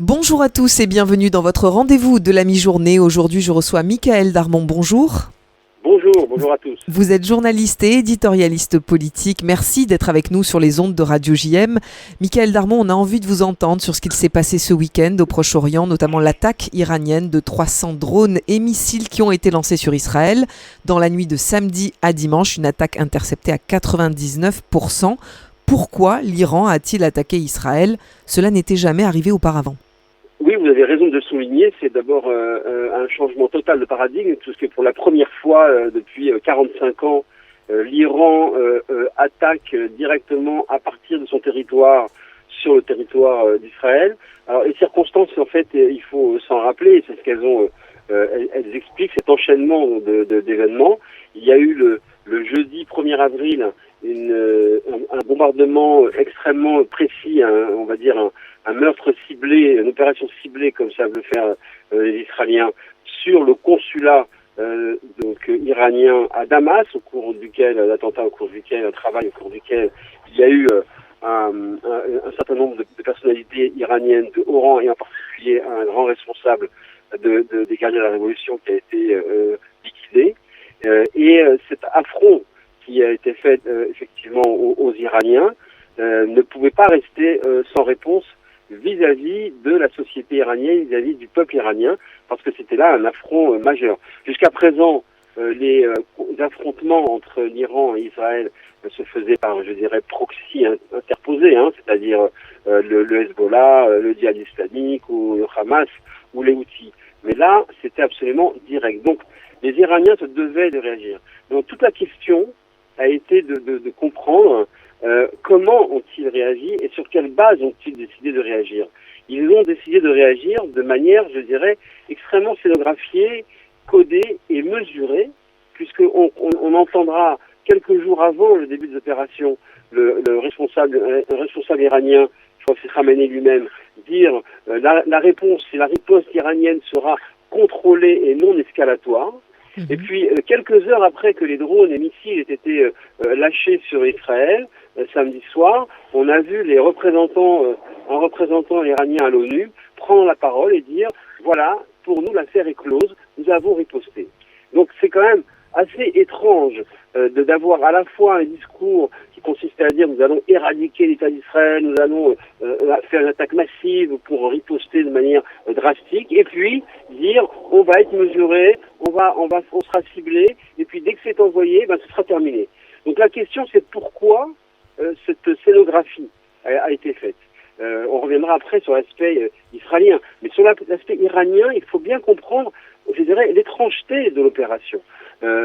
Bonjour à tous et bienvenue dans votre rendez-vous de la mi-journée. Aujourd'hui, je reçois Michaël Darmon. Bonjour. Bonjour à tous. Vous êtes journaliste et éditorialiste politique. Merci d'être avec nous sur les ondes de Radio JM. Michaël Darmon, on a envie de vous entendre sur ce qu'il s'est passé ce week-end au Proche-Orient, notamment l'attaque iranienne de 300 drones et missiles qui ont été lancés sur Israël. Dans la nuit de samedi à dimanche, une attaque interceptée à 99%. Pourquoi l'Iran a-t-il attaqué Israël ? Cela n'était jamais arrivé auparavant. Oui, vous avez raison de le souligner. C'est d'abord un changement total de paradigme, puisque pour la première fois depuis 45 ans, l'Iran attaque directement à partir de son territoire sur le territoire d'Israël. Alors les circonstances, en fait, il faut s'en rappeler, c'est ce qu'elles ont. Elles expliquent cet enchaînement d'événements. Il y a eu le jeudi 1er avril un bombardement extrêmement précis, on va dire un meurtre ciblé, une opération ciblée comme savent le faire les Israéliens sur le consulat iranien à Damas, un travail au cours duquel il y a eu un certain nombre de personnalités iraniennes de haut rang et en particulier un grand responsable des gardiens de la Révolution qui a été liquidé. Cet affront qui a été fait effectivement aux Iraniens ne pouvait pas rester sans réponse vis-à-vis de la société iranienne, vis-à-vis du peuple iranien, parce que c'était là un affront majeur. Jusqu'à présent, les affrontements entre l'Iran et Israël se faisaient par, je dirais, proxy interposés, c'est-à-dire le Hezbollah, le djihad islamique ou le Hamas ou les Houthis. Mais là, c'était absolument direct. Donc, les Iraniens se devaient de réagir. Donc, toute la question a été de comprendre comment ont-ils réagi et sur quelle base ont-ils décidé de réagir. Ils ont décidé de réagir de manière, je dirais, extrêmement scénographiée, codée et mesurée, puisqu'on entendra quelques jours avant le début de l'opération le responsable iranien, je crois que c'est Khamenei lui-même, dire la réponse, la riposte iranienne sera contrôlée et non escalatoire. Et puis, quelques heures après que les drones et missiles aient été lâchés sur Israël, samedi soir, on a vu un représentant iranien à l'ONU prendre la parole et dire « Voilà, pour nous, l'affaire est close, nous avons riposté ». Donc, c'est quand même assez étrange d'avoir à la fois un discours qui consistait à dire nous allons éradiquer l'État d'Israël, nous allons faire une attaque massive pour riposter de manière drastique, et puis dire on va être mesuré, on sera ciblé, et puis dès que c'est envoyé, ce sera terminé. Donc la question c'est pourquoi cette scénographie a été faite. On reviendra après sur l'aspect israélien, mais sur l'aspect iranien, il faut bien comprendre, je dirais, l'étrangeté de l'opération.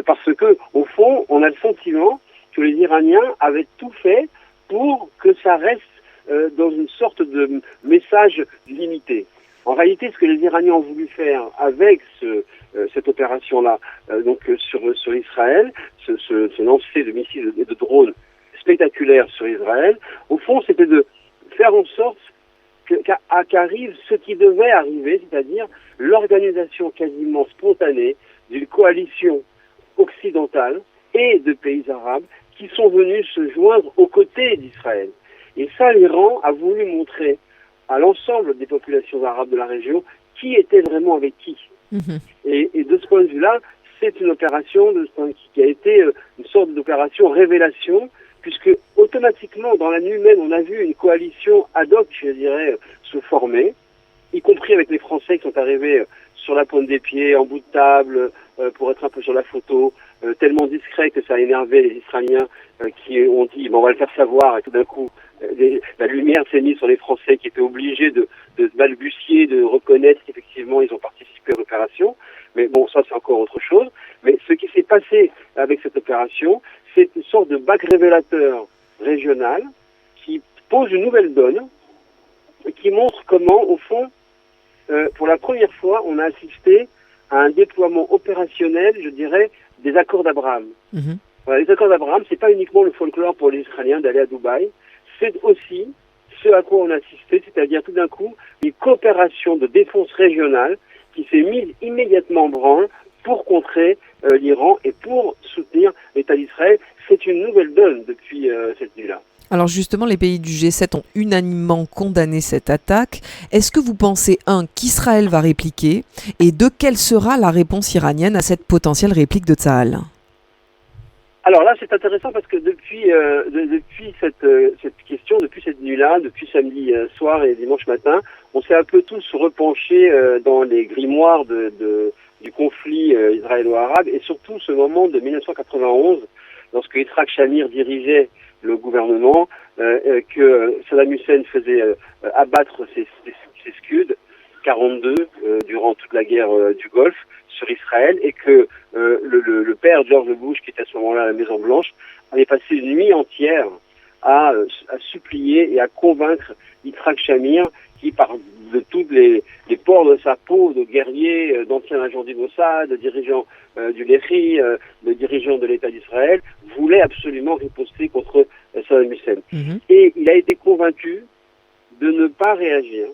Parce que, au fond, on a le sentiment que les Iraniens avaient tout fait pour que ça reste dans une sorte de message limité. En réalité, ce que les Iraniens ont voulu faire avec cette opération-là, sur Israël, ce lancer de missiles et de drones spectaculaires sur Israël, au fond, c'était de faire en sorte qu'arrive ce qui devait arriver, c'est-à-dire l'organisation quasiment spontanée d'une coalition occidentale et de pays arabes qui sont venus se joindre aux côtés d'Israël. Et ça, l'Iran a voulu montrer à l'ensemble des populations arabes de la région qui était vraiment avec qui. Et de ce point de vue-là, c'est une opération qui a été une sorte d'opération révélation, puisque automatiquement, dans la nuit même, on a vu une coalition ad hoc, je dirais, se former, y compris avec les Français qui sont arrivés sur la pointe des pieds, en bout de table, pour être un peu sur la photo, tellement discret que ça a énervé les Israéliens qui ont dit on va le faire savoir, et tout d'un coup la lumière s'est mise sur les Français qui étaient obligés de balbutier, de reconnaître qu'effectivement ils ont participé à l'opération. Mais bon, ça c'est encore autre chose. Mais ce qui s'est passé avec cette opération, c'est une sorte de bac révélateur régional qui pose une nouvelle donne et qui montre comment, au fond, pour la première fois, on a assisté à un déploiement opérationnel, je dirais, des accords d'Abraham. Voilà, les accords d'Abraham, c'est pas uniquement le folklore pour les Israéliens d'aller à Dubaï, c'est aussi ce à quoi on a assisté, c'est-à-dire tout d'un coup une coopération de défense régionale qui s'est mise immédiatement en branle pour contrer l'Iran et pour soutenir l'État d'Israël. C'est une nouvelle donne depuis cette nuit-là. Alors justement, les pays du G7 ont unanimement condamné cette attaque. Est-ce que vous pensez, qu'Israël va répliquer, et quelle sera la réponse iranienne à cette potentielle réplique de Tsahal ? Alors là, c'est intéressant parce que depuis cette question, depuis cette nuit-là, depuis samedi soir et dimanche matin, on s'est un peu tous repenchés dans les grimoires du conflit israélo-arabe, et surtout ce moment de 1991, lorsque Yitzhak Shamir dirigeait le gouvernement, que Saddam Hussein faisait abattre ses Scuds, 42, durant toute la guerre du Golfe, sur Israël, et que le père George Bush, qui était à ce moment-là à la Maison Blanche, avait passé une nuit entière à supplier et à convaincre Yitzhak Shamir, qui par de toutes les pores de sa peau, de guerrier, d'anciens agents du Mossad, de dirigeants du Lehi, de dirigeants de l'État d'Israël, voulait absolument riposter contre Saddam Hussein. Et il a été convaincu de ne pas réagir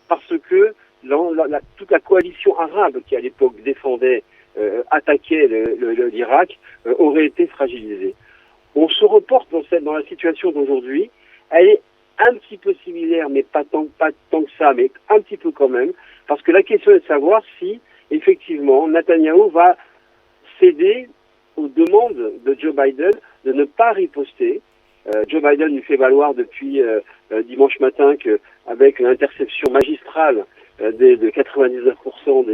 parce que toute la coalition arabe qui à l'époque défendait, attaquait l'Irak, aurait été fragilisée. On se reporte dans la situation d'aujourd'hui. Elle est un petit peu similaire, mais pas tant que ça, mais un petit peu quand même, parce que la question est de savoir si, effectivement, Netanyahou va céder aux demandes de Joe Biden de ne pas riposter. Joe Biden lui fait valoir depuis dimanche matin qu'avec l'interception magistrale de 99%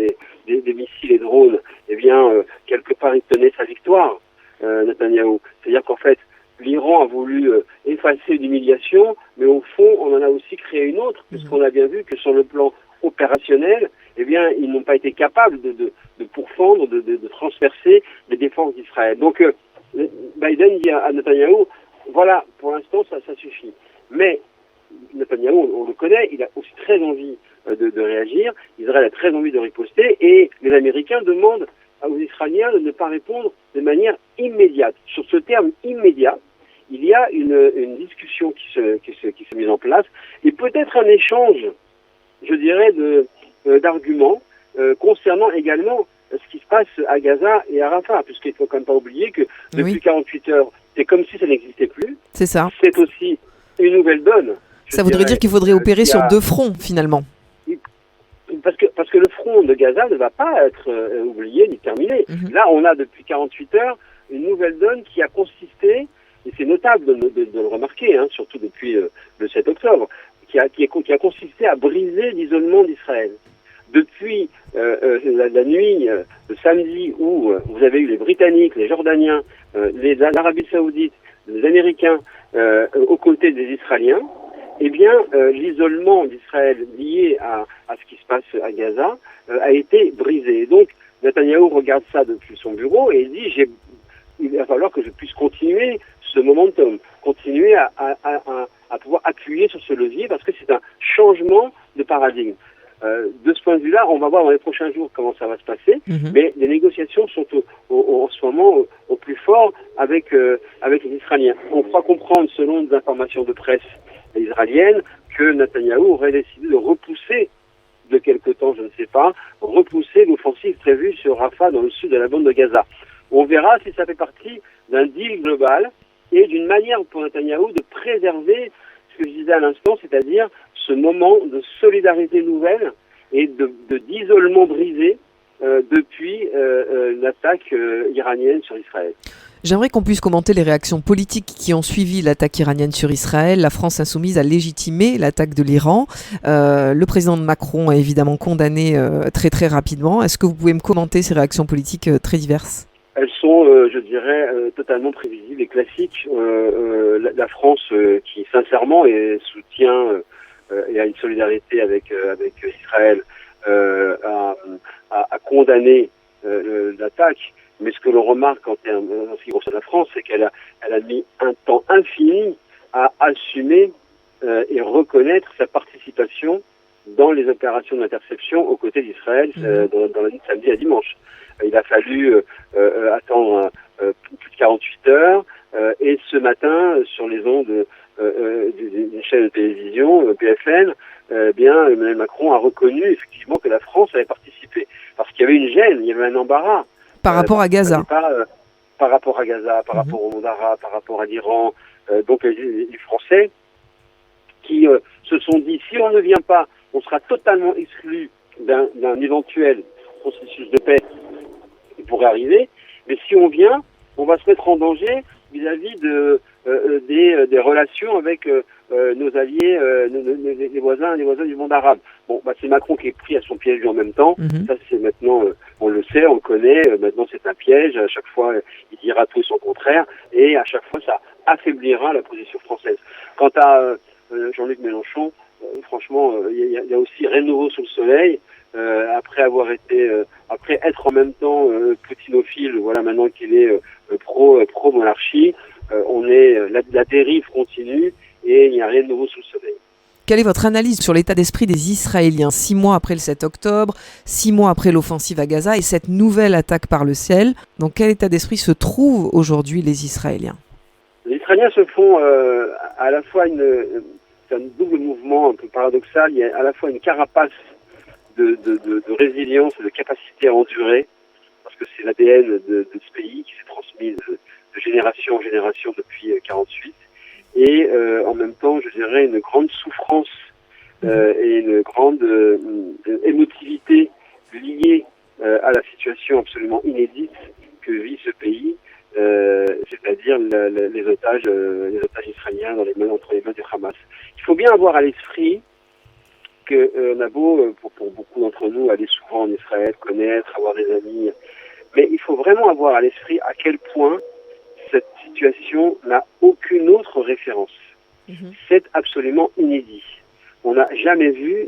des missiles et drones, eh bien, quelque part, il tenait sa victoire, Netanyahou. C'est-à-dire qu'en fait, l'Iran a voulu effacer une humiliation, mais au fond, on en a aussi créé une autre, puisqu'on a bien vu que sur le plan opérationnel, eh bien, ils n'ont pas été capables de pourfendre, de transpercer les défenses d'Israël. Donc, Biden dit à Netanyahou, voilà, pour l'instant, ça suffit. Mais Netanyahou, on le connaît, il a aussi très envie de réagir. Israël a très envie de riposter, et les Américains demandent aux Israéliens de ne pas répondre de manière immédiate. Sur ce terme immédiat, il y a une discussion qui s'est mise en place, et peut-être un échange, je dirais, d'arguments concernant également ce qui se passe à Gaza et à Rafah, puisqu'il ne faut quand même pas oublier que depuis 48 heures, c'est comme si ça n'existait plus. C'est ça. C'est aussi une nouvelle donne. Ça voudrait dire qu'il faudrait opérer sur deux fronts, finalement. Parce que le front de Gaza ne va pas être oublié ni terminé. Là, on a depuis 48 heures une nouvelle donne qui a consisté, et c'est notable de le remarquer, surtout depuis le 7 octobre, qui a consisté à briser l'isolement d'Israël. Depuis la nuit de samedi où vous avez eu les Britanniques, les Jordaniens, l'Arabie Saoudite, les Américains aux côtés des Israéliens, eh bien, l'isolement d'Israël lié à ce qui se passe à Gaza a été brisé. Et donc, Netanyahou regarde ça depuis son bureau et il dit il va falloir que je puisse continuer ce momentum, continuer à pouvoir appuyer sur ce levier, parce que c'est un changement de paradigme. De ce point de vue-là, on va voir dans les prochains jours comment ça va se passer, mais les négociations sont en ce moment au plus fort avec les Israéliens. On croit comprendre, selon des informations de presse israélienne, que Netanyahou aurait décidé de repousser de quelque temps, je ne sais pas, repousser l'offensive prévue sur Rafah dans le sud de la bande de Gaza. On verra si ça fait partie d'un deal global et d'une manière pour Netanyahou de préserver ce que je disais à l'instant, c'est-à-dire ce moment de solidarité nouvelle et d'isolement brisé depuis l'attaque iranienne sur Israël. J'aimerais qu'on puisse commenter les réactions politiques qui ont suivi l'attaque iranienne sur Israël. La France insoumise a légitimé l'attaque de l'Iran. Le président Macron a évidemment condamné très très rapidement. Est-ce que vous pouvez me commenter ces réactions politiques très diverses ? Elles sont, je dirais, totalement prévisibles et classiques. La France, qui sincèrement soutient et a une solidarité avec Israël, a condamné l'attaque. Mais ce que l'on remarque en ce qui concerne la France, c'est qu'elle a mis un temps infini à assumer et reconnaître sa participation dans les opérations d'interception aux côtés d'Israël dans la nuit de samedi à dimanche. Il a fallu attendre plus de 48 heures et ce matin, sur les ondes d'une chaîne de télévision, BFM, bien Emmanuel Macron a reconnu effectivement que la France avait participé. Parce qu'il y avait une gêne, il y avait un embarras. Par rapport à Gaza. Par rapport à Gaza, par rapport au monde arabe, par rapport à l'Iran, donc les Français, qui se sont dit, si on ne vient pas, on sera totalement exclu d'un éventuel processus de paix qui pourrait arriver, mais si on vient, on va se mettre en danger vis-à-vis des relations avec nos alliés, les voisins du monde arabe. Bon, c'est Macron qui est pris à son piège lui en même temps. Ça, c'est maintenant, on le sait, on le connaît. Maintenant, c'est un piège. À chaque fois, il dira tout et son contraire, et à chaque fois, ça affaiblira la position française. Quant à Jean-Luc Mélenchon, franchement, il y a aussi rien de nouveau sous le soleil. Après être en même temps poutinophile, voilà, maintenant qu'il est pro monarchie, la dérive continue et il n'y a rien de nouveau sous le soleil. Quelle est votre analyse sur l'état d'esprit des Israéliens 6 mois après le 7 octobre, 6 mois après l'offensive à Gaza et cette nouvelle attaque par le ciel? Dans quel état d'esprit se trouvent aujourd'hui les Israéliens? Les Israéliens se font à la fois c'est un double mouvement un peu paradoxal. Il y a à la fois une carapace de résilience et de capacité à endurer, parce que c'est l'ADN de ce pays qui s'est transmis de génération en génération depuis 1948, et en même temps, je dirais, une grande souffrance et une grande émotivité liée à la situation absolument inédite que vit ce pays, c'est-à-dire les otages israéliens entre les mains du Hamas. Il faut bien avoir à l'esprit que on a beau, pour beaucoup d'entre nous, aller souvent en Israël, connaître, avoir des amis, mais il faut vraiment avoir à l'esprit à quel point cette situation n'a aucune autre référence. C'est absolument inédit. On n'a jamais vu,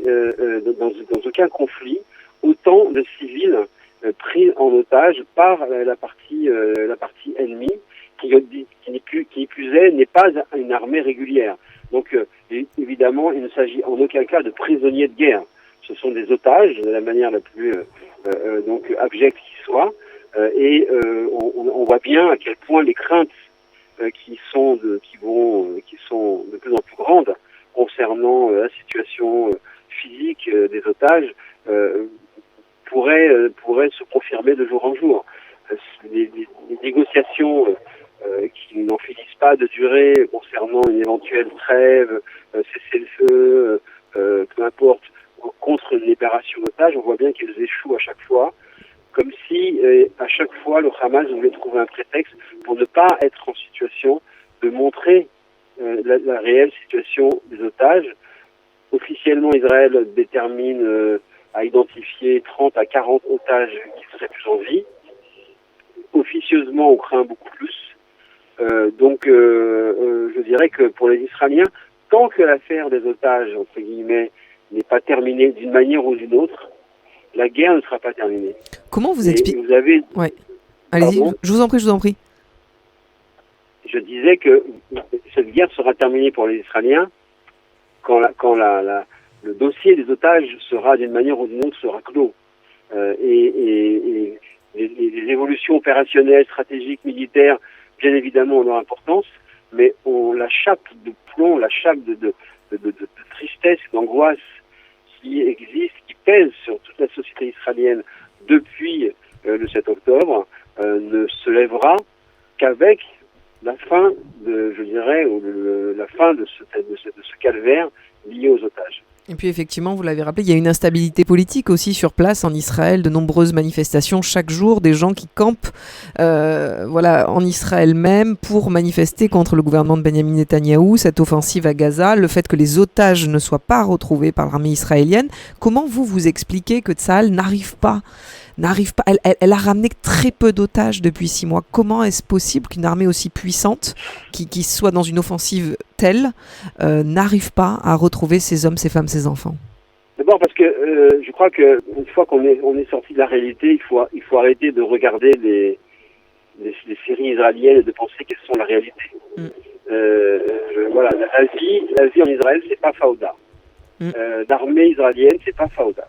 dans aucun conflit, autant de civils pris en otage par la partie ennemie, qui plus est, n'est pas une armée régulière. Donc, évidemment, il ne s'agit en aucun cas de prisonniers de guerre. Ce sont des otages, de la manière la plus abjecte qui soit. On voit bien à quel point les craintes qui sont de plus en plus grandes concernant la situation physique des otages pourraient se confirmer de jour en jour. Les négociations qui n'en finissent pas de durer concernant une éventuelle trêve, cessez-le-feu, peu importe, contre une libération d'otages, on voit bien qu'elles échouent à chaque fois, comme si à chaque fois le Hamas voulait trouver un prétexte pour ne pas être en situation de montrer la réelle situation des otages. Officiellement, Israël détermine à identifier 30 à 40 otages qui seraient plus en vie. Officieusement, on craint beaucoup plus. Donc, je dirais que pour les Israéliens, tant que l'affaire des otages, entre guillemets, n'est pas terminée d'une manière ou d'une autre, la guerre ne sera pas terminée. Comment vous expliquez? Vous avez... Ouais. Allez-y, je vous en prie. Je disais que cette guerre sera terminée pour les Israéliens quand le dossier des otages sera d'une manière ou d'une autre sera clos. Et les évolutions opérationnelles, stratégiques, militaires, bien évidemment, ont leur importance, mais la chape de plomb, la chape de tristesse, d'angoisse qui existe, qui pèse sur toute la société israélienne depuis le 7 octobre, ne se lèvera qu'avec la fin la fin de ce calvaire lié aux otages. Et puis effectivement, vous l'avez rappelé, il y a une instabilité politique aussi sur place en Israël, de nombreuses manifestations chaque jour, des gens qui campent en Israël même pour manifester contre le gouvernement de Benjamin Netanyahou, cette offensive à Gaza, le fait que les otages ne soient pas retrouvés par l'armée israélienne. Comment vous expliquez que Tsahal n'arrive pas, elle a ramené très peu d'otages depuis 6 mois. Comment est-ce possible qu'une armée aussi puissante, qui soit dans une offensive telle, n'arrive pas à retrouver ces hommes, ces femmes, ces enfants? D'abord parce que je crois qu'une fois qu'on est sorti de la réalité, il faut arrêter de regarder les séries israéliennes et de penser qu'elles sont la réalité. La vie en Israël, c'est pas Fauda. L'armée israélienne, c'est pas Fauda.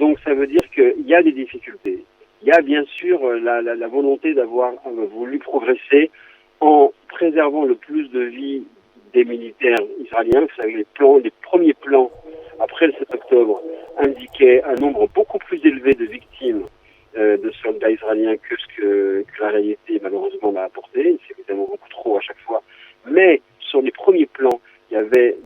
Donc ça veut dire qu'il y a des difficultés. Il y a bien sûr la volonté d'avoir voulu progresser en préservant le plus de vie des militaires israéliens. Vous savez, les premiers plans après le 7 octobre indiquaient un nombre beaucoup plus élevé de victimes de soldats israéliens que ce que la réalité malheureusement m'a apporté. C'est évidemment beaucoup trop à chaque fois. Mais sur les premiers plans, il y avait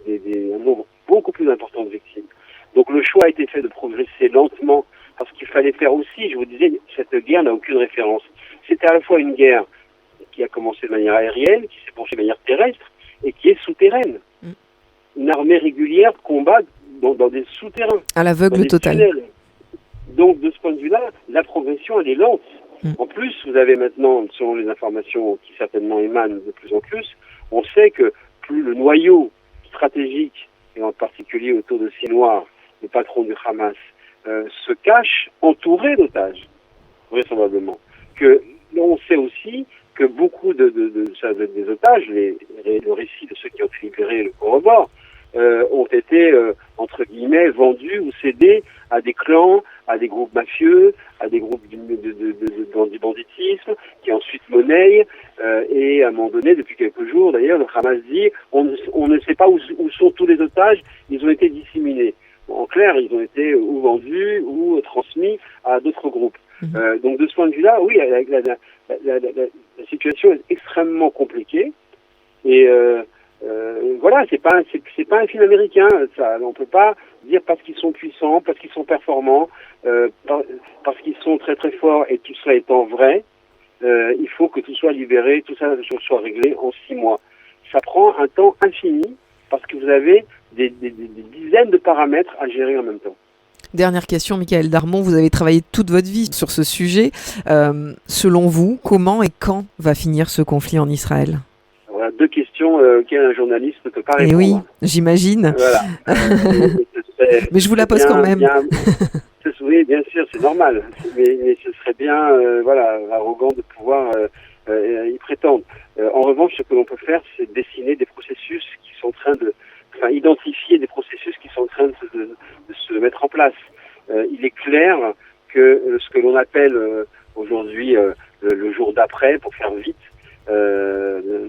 un nombre beaucoup plus important de victimes. Donc le choix a été fait de progresser lentement, parce qu'il fallait faire aussi, je vous disais, cette guerre n'a aucune référence. C'était à la fois une guerre qui a commencé de manière aérienne, qui s'est poursuivie de manière terrestre, et qui est souterraine. Une armée régulière combat dans des souterrains. À l'aveugle total. Tunnels. Donc de ce point de vue-là, la progression, elle est lente. En plus, vous avez maintenant, selon les informations qui certainement émanent de plus en plus, on sait que plus le noyau stratégique, et en particulier autour de Sinwar, le patron du Hamas, se cache entouré d'otages, vraisemblablement. Que on sait aussi que beaucoup des otages, le récit de ceux qui ont été libérés le corroborent, ont été, entre guillemets, vendus ou cédés à des clans, à des groupes mafieux, à des groupes de banditisme, qui ensuite monnaient, et à un moment donné, depuis quelques jours, d'ailleurs, le Hamas dit, on ne sait pas où sont tous les otages, ils ont été disséminés. En clair, ils ont été ou vendus ou transmis à d'autres groupes. Donc de ce point de vue-là, oui, la situation est extrêmement compliquée. Et voilà, c'est pas un film américain. Ça, on peut pas dire parce qu'ils sont puissants, parce qu'ils sont performants, parce qu'ils sont très très forts, et tout cela étant vrai, il faut que tout soit libéré, tout ça soit réglé en 6 mois. Ça prend un temps infini parce que vous avez des dizaines de paramètres à gérer en même temps. Dernière question, Michaël Darmon, vous avez travaillé toute votre vie sur ce sujet. Selon vous, comment et quand va finir ce conflit en Israël ? Voilà 2 questions auxquelles un journaliste ne peut pas répondre. Et oui, j'imagine. Voilà. Mais je vous la pose quand même. Oui, bien sûr, c'est normal. Mais ce serait bien arrogant de pouvoir y prétendre. En revanche, ce que l'on peut faire, c'est dessiner des processus qui sont en train identifier des processus qui sont en train de se mettre en place. Il est clair que ce que l'on appelle aujourd'hui le jour d'après, pour faire vite,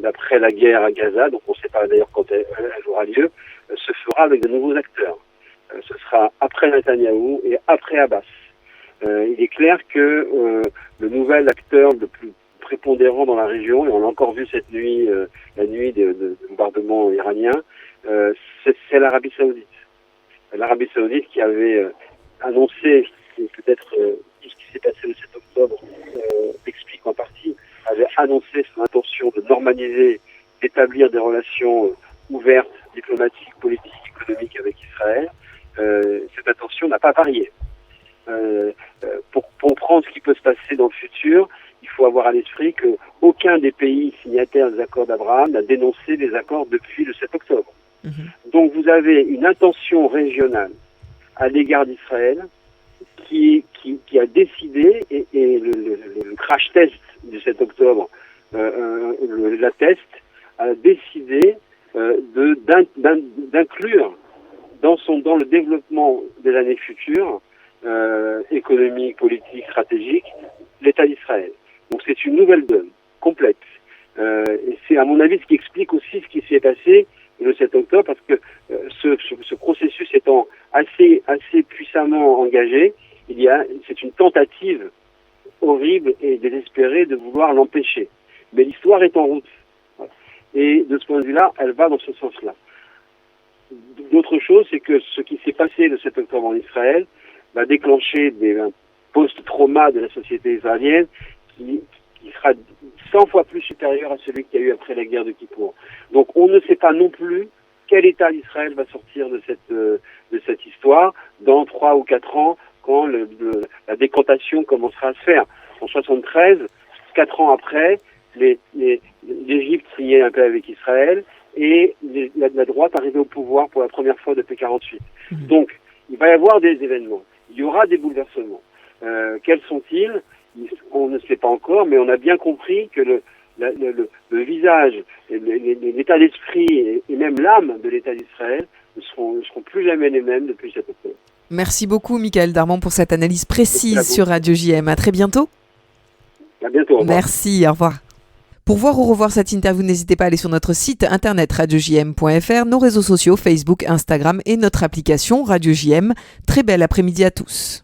d'après la guerre à Gaza, donc on ne sait pas d'ailleurs quand elle aura lieu, se fera avec de nouveaux acteurs. Ce sera après Netanyahou et après Abbas. Il est clair que le nouvel acteur le plus prépondérant dans la région, et on l'a encore vu cette nuit, la nuit de bombardements iraniens, c'est l'Arabie Saoudite. L'Arabie Saoudite qui avait annoncé, et peut-être tout ce qui s'est passé le 7 octobre explique en partie, avait annoncé son intention de normaliser, d'établir des relations ouvertes, diplomatiques, politiques, économiques avec Israël. Cette intention n'a pas varié. Pour comprendre ce qui peut se passer dans le futur, il faut avoir à l'esprit qu'aucun des pays signataires des accords d'Abraham n'a dénoncé les accords depuis le 7 octobre. Donc vous avez une intention régionale à l'égard d'Israël qui a décidé, et le crash test du 7 octobre l'atteste, a décidé d'inclure dans le développement des années futures, économique, politique, stratégique, l'État d'Israël. Donc c'est une nouvelle donne, complète. Et c'est à mon avis ce qui explique aussi ce qui s'est passé le 7 octobre, parce que ce processus étant assez puissamment engagé, c'est une tentative horrible et désespérée de vouloir l'empêcher. Mais l'histoire est en route. Et de ce point de vue-là, elle va dans ce sens-là. D'autre chose, c'est que ce qui s'est passé le 7 octobre en Israël va déclencher un post-trauma de la société israélienne qui sera 100 fois plus supérieur à celui qu'il y a eu après la guerre de Kippour. Donc on ne sait pas non plus quel État d'Israël va sortir de cette histoire dans 3 ou 4 ans, quand la décantation commencera à se faire. En 73, 4 ans après, l'Égypte signait un peu avec Israël, et la droite arrivait au pouvoir pour la première fois depuis 48. Donc, il va y avoir des événements. Il y aura des bouleversements. Quels sont-ils ? On ne sait pas encore, mais on a bien compris que le visage, l'état d'esprit et même l'âme de l'État d'Israël ne seront plus jamais les mêmes depuis cette octobre. Merci beaucoup, Michaël Darmon, pour cette analyse précise sur Radio JM. À très bientôt. À bientôt. Au revoir. Merci, au revoir. Pour voir ou revoir cette interview, n'hésitez pas à aller sur notre site internet radiojm.fr, nos réseaux sociaux, Facebook, Instagram et notre application Radio JM. Très bel après-midi à tous.